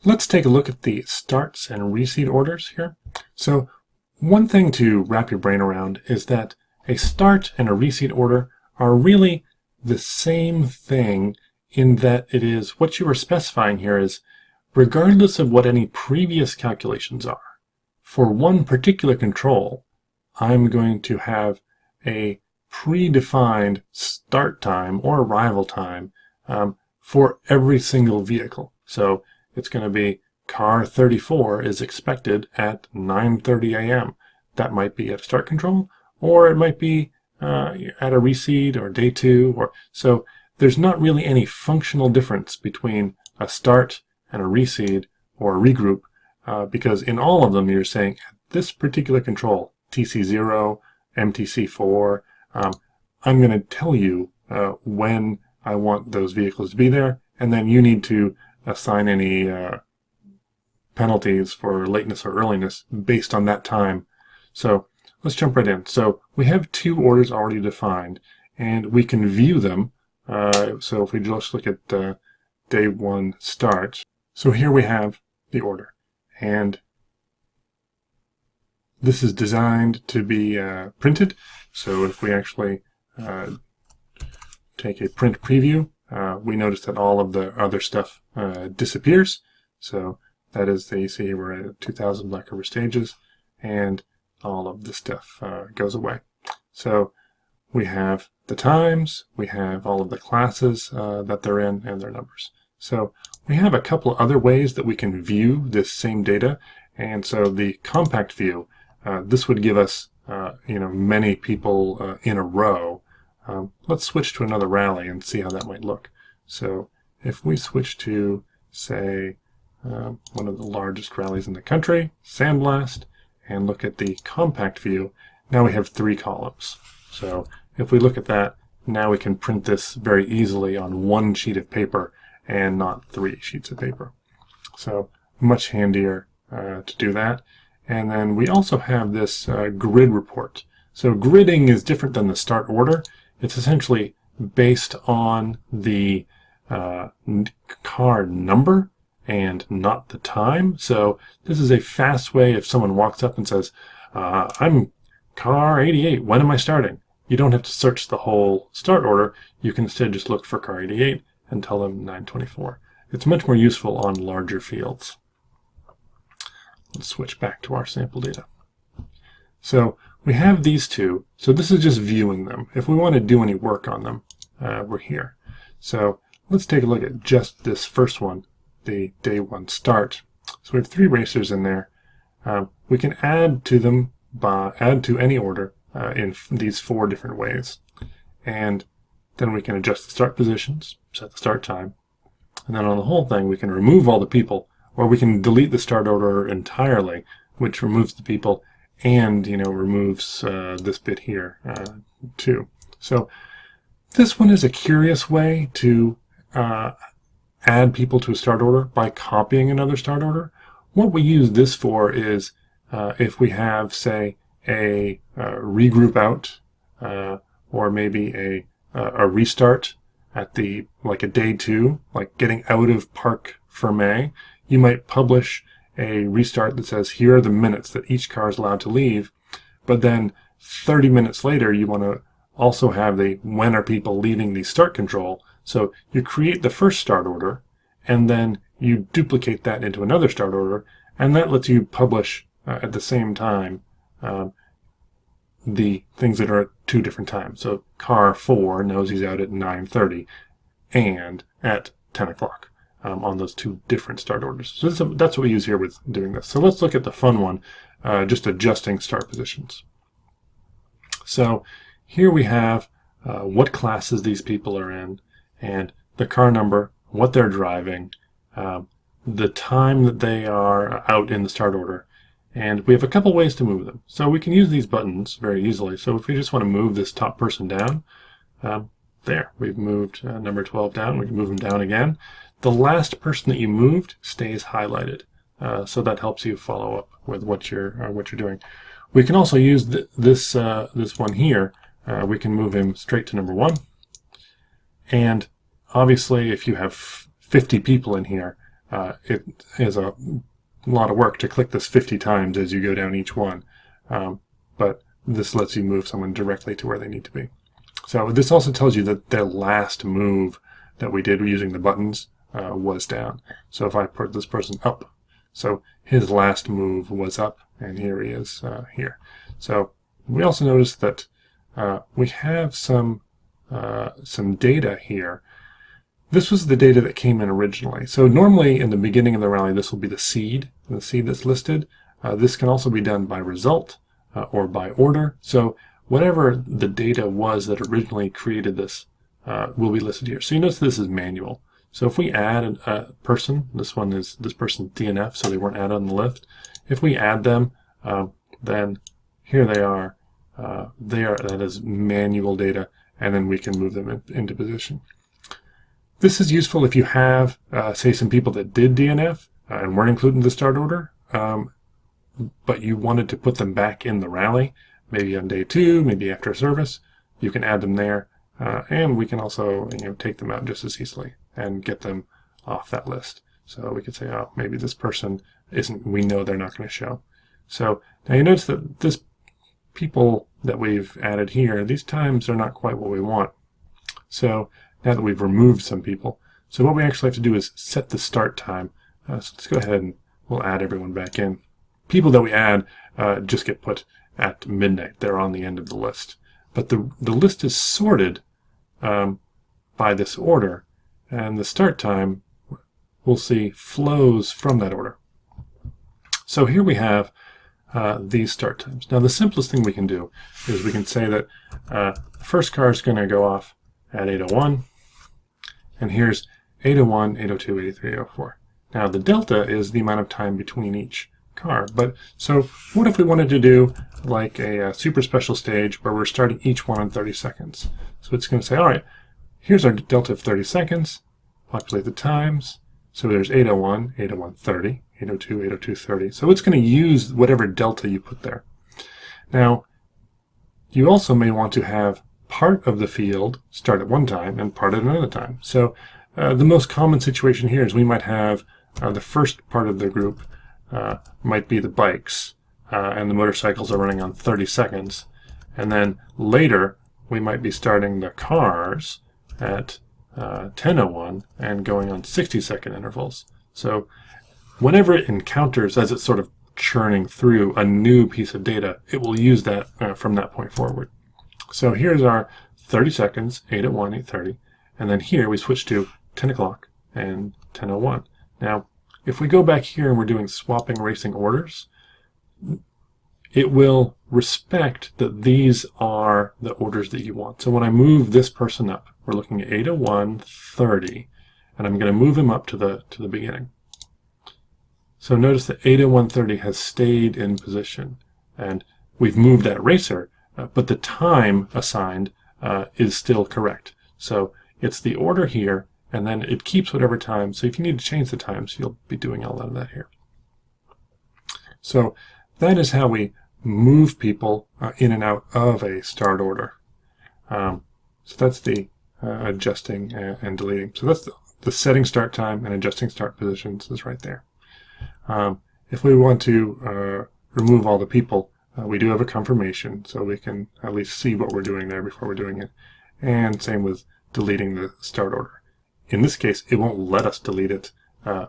Let's take a look at the starts and reseed orders here. So one thing to wrap your brain around is that a start and a reseed order are really the same thing in that it is what you are specifying here is regardless of what any previous calculations are. For one particular control, I'm going to have a predefined start time or arrival time for every single vehicle. So it's going to be car 34 is expected at 9:30 a.m. That might be at a start control, or it might be at a reseed or day 2. So there's not really any functional difference between a start and a reseed or a regroup because in all of them you're saying at this particular control, TC0, MTC4, I'm going to tell you when I want those vehicles to be there, and then you need to assign any penalties for lateness or earliness based on that time. So let's jump right in. So we have 2 orders already defined, and we can view them. So if we just look at day 1 start, so here we have the order, and this is designed to be printed. So if we actually take a print preview, we notice that all of the other stuff disappears. So that is, you see we're at 2,000 Black River stages, and all of the stuff goes away. So we have the times, we have all of the classes that they're in, and their numbers. So we have a couple other ways that we can view this same data, and so the compact view, this would give us many people in a row. Let's switch to another rally and see how that might look. So if we switch to, say, one of the largest rallies in the country, Sandblast, and look at the compact view, now we have 3 columns. So if we look at that, now we can print this very easily on 1 sheet of paper and not 3 sheets of paper. So much handier to do that. And then we also have this grid report. So gridding is different than the start order. It's essentially based on the car number and not the time. So this is a fast way if someone walks up and says, I'm car 88, when am I starting? You don't have to search the whole start order. You can instead just look for car 88 and tell them 924. It's much more useful on larger fields. Let's switch back to our sample data. So we have these 2. So this is just viewing them. If we want to do any work on them, we're here. So let's take a look at just this first one, the day 1 start. So we have 3 racers in there. We can add to them, add to any order in these 4 different ways. And then we can adjust the start positions, set the start time. And then on the whole thing, we can remove all the people, or we can delete the start order entirely, which removes the people and removes this bit here too. So this one is a curious way to add people to a start order by copying another start order. What we use this for is if we have, say, a regroup out or maybe a restart at like a day 2, like getting out of Parc Fermé, you might publish a restart that says here are the minutes that each car is allowed to leave, but then 30 minutes later you want to also have the when are people leaving the start control. So you create the first start order and then you duplicate that into another start order, and that lets you publish at the same time the things that are at 2 different times. So car 4 knows he's out at 9:30 and at 10 o'clock. On those 2 different start orders. So that's what we use here with doing this. So let's look at the fun one, just adjusting start positions. So here we have what classes these people are in, and the car number, what they're driving, the time that they are out in the start order, and we have a couple ways to move them. So we can use these buttons very easily. So if we just want to move this top person down, there, we've moved number 12 down. We can move them down again. The last person that you moved stays highlighted, so that helps you follow up with what you're doing. We can also use this one here. We can move him straight to number 1, and obviously if you have 50 people in here, it is a lot of work to click this 50 times as you go down each one, but this lets you move someone directly to where they need to be. So this also tells you that their last move that we did using the buttons was down. So if I put this person up, so his last move was up, and here he is here. So we also notice that we have some data here. This was the data that came in originally. So normally in the beginning of the rally, this will be the seed that's listed. This can also be done by result or by order. So whatever the data was that originally created this will be listed here. So you notice this is manual. So if we add a person, this person's DNF, so they weren't added on the list. If we add them, then here they are. That is manual data, and then we can move them into position. This is useful if you have, say, some people that did DNF and weren't included in the start order, but you wanted to put them back in the rally, maybe on day 2, maybe after service. You can add them there, and we can also take them out just as easily and get them off that list. So we could say, oh, maybe this person isn't, we know they're not going to show. So now you notice that this people that we've added here, these times are not quite what we want. So now that we've removed some people, so what we actually have to do is set the start time. So let's go ahead and we'll add everyone back in. People that we add just get put at midnight. They're on the end of the list. But the list is sorted by this order, and the start time, we'll see, flows from that order. So here we have these start times. Now the simplest thing we can do is we can say that the first car is going to go off at 8:01, and here's 8:01, 8:02, 8:03, 8:04. Now the delta is the amount of time between each car. But so what if we wanted to do like a super special stage where we're starting each one in 30 seconds? So it's going to say, all right, here's our delta of 30 seconds, populate the times. So there's 8:01, 8:01, 30, 8:02, 8:02, 30. So it's going to use whatever delta you put there. Now, you also may want to have part of the field start at one time and part at another time. So the most common situation here is we might have the first part of the group might be the bikes, and the motorcycles are running on 30 seconds. And then later, we might be starting the cars at 10:01 and going on 60-second intervals. So whenever it encounters, as it's sort of churning through a new piece of data, it will use that from that point forward. So here's our 30 seconds, 8:01, 8:30, and then here we switch to 10 o'clock and 10:01. Now, if we go back here and we're doing swapping racing orders, it will respect that these are the orders that you want. So when I move this person up, we're looking at 8:01, 30, and I'm going to move him up to the beginning. So notice that 8:01, 30 has stayed in position, and we've moved that racer, but the time assigned is still correct. So it's the order here, and then it keeps whatever time. So if you need to change the times, you'll be doing all of that here. So that is how we move people in and out of a start order. So that's the adjusting and deleting. So that's the setting start time and adjusting start positions is right there. If we want to remove all the people, we do have a confirmation, so we can at least see what we're doing there before we're doing it. And same with deleting the start order. In this case, it won't let us delete it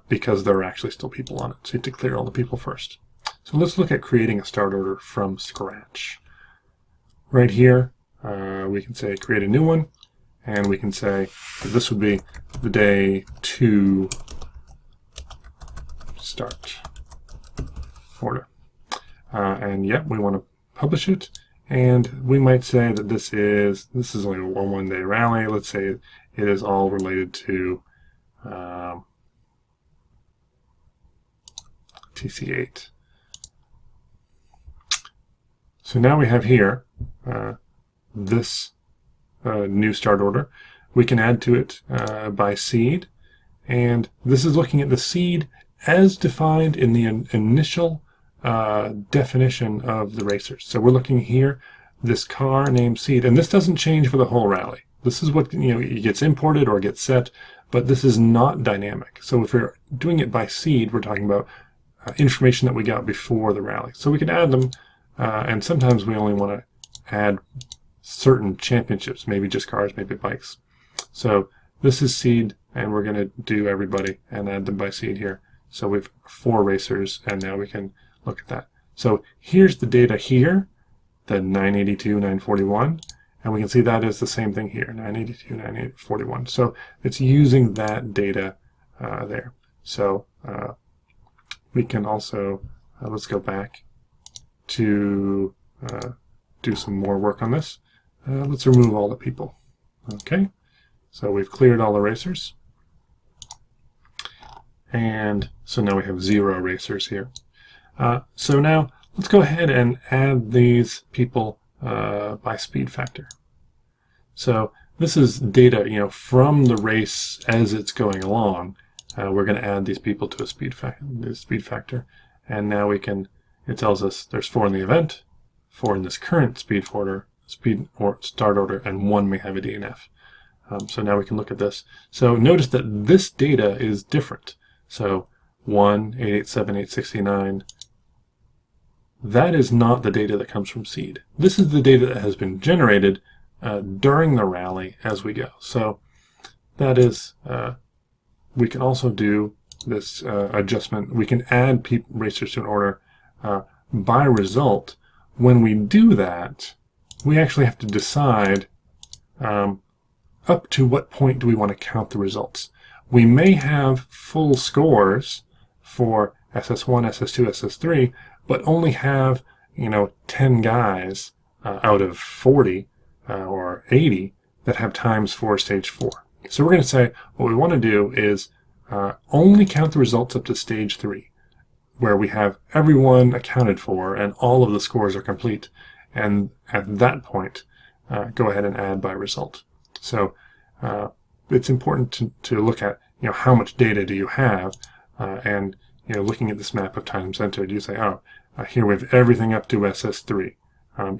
because there are actually still people on it. So you have to clear all the people first. So let's look at creating a start order from scratch. Right here, we can say create a new one, and we can say that this would be the day 2 start order. And yeah, we want to publish it, and we might say that this is only a one-day rally. Let's say it is all related to TC8. So now we have here this new start order. We can add to it by seed, and this is looking at the seed as defined in the initial definition of the racers. So we're looking here, this car named seed, and this doesn't change for the whole rally. This is what, it gets imported or gets set, but this is not dynamic. So if we're doing it by seed, we're talking about information that we got before the rally. So we can add them, and sometimes we only want to add certain championships, maybe just cars, maybe bikes. So this is seed, and we're going to do everybody and add them by seed here. So we've 4 racers, and now we can look at that. So here's the data here, the 982, 941, and we can see that is the same thing here, 982, 941. So it's using that data there. So we can also, let's go back to do some more work on this. Let's remove all the people. Okay, so we've cleared all the racers. And so now we have 0 racers here. So now let's go ahead and add these people by speed factor. So this is data, from the race as it's going along. We're going to add these people to a speed factor, and now we can. It tells us there's 4 in the event, 4 in this current start order, and 1 may have a DNF. So now we can look at this. So notice that this data is different. So 1, 887, 869. That is not the data that comes from seed. This is the data that has been generated during the rally as we go. So that is, we can also do this adjustment. We can add racers to an order by result. When we do that, we actually have to decide up to what point do we want to count the results. We may have full scores for SS1, SS2, SS3, but only have 10 guys out of 40 or 80 that have times for stage 4. So we're going to say what we want to do is only count the results up to stage 3, where we have everyone accounted for and all of the scores are complete. And at that point, go ahead and add by result. So it's important to look at how much data do you have, and looking at this map of times entered, you say, oh, here we have everything up to SS3,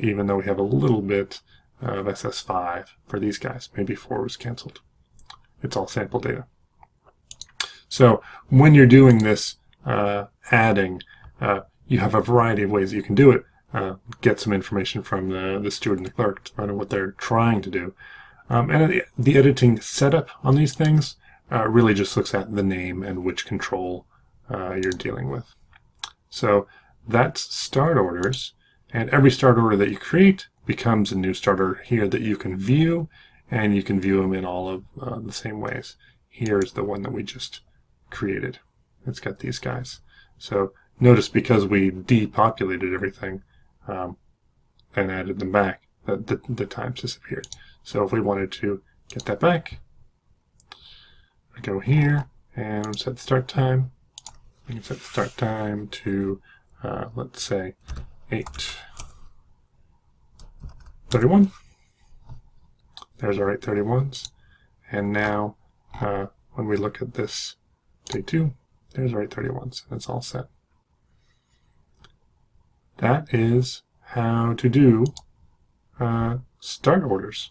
even though we have a little bit of SS5 for these guys. Maybe 4 was canceled. It's all sample data. So when you're doing this adding, you have a variety of ways you can do it. Get some information from the steward and the clerk to find out what they're trying to do. And the editing setup on these things really just looks at the name and which control you're dealing with. So that's start orders, and every start order that you create becomes a new start order here that you can view, and you can view them in all of the same ways. Here's the one that we just created. It's got these guys. So notice because we depopulated everything and added them back, that the times disappeared. So if we wanted to get that back, we go here and set the start time. We can set the start time to, let's say, 8:31. There's our 8:31s. And now, when we look at this day 2, there's our 8:31s. That's all set. That is how to do start orders.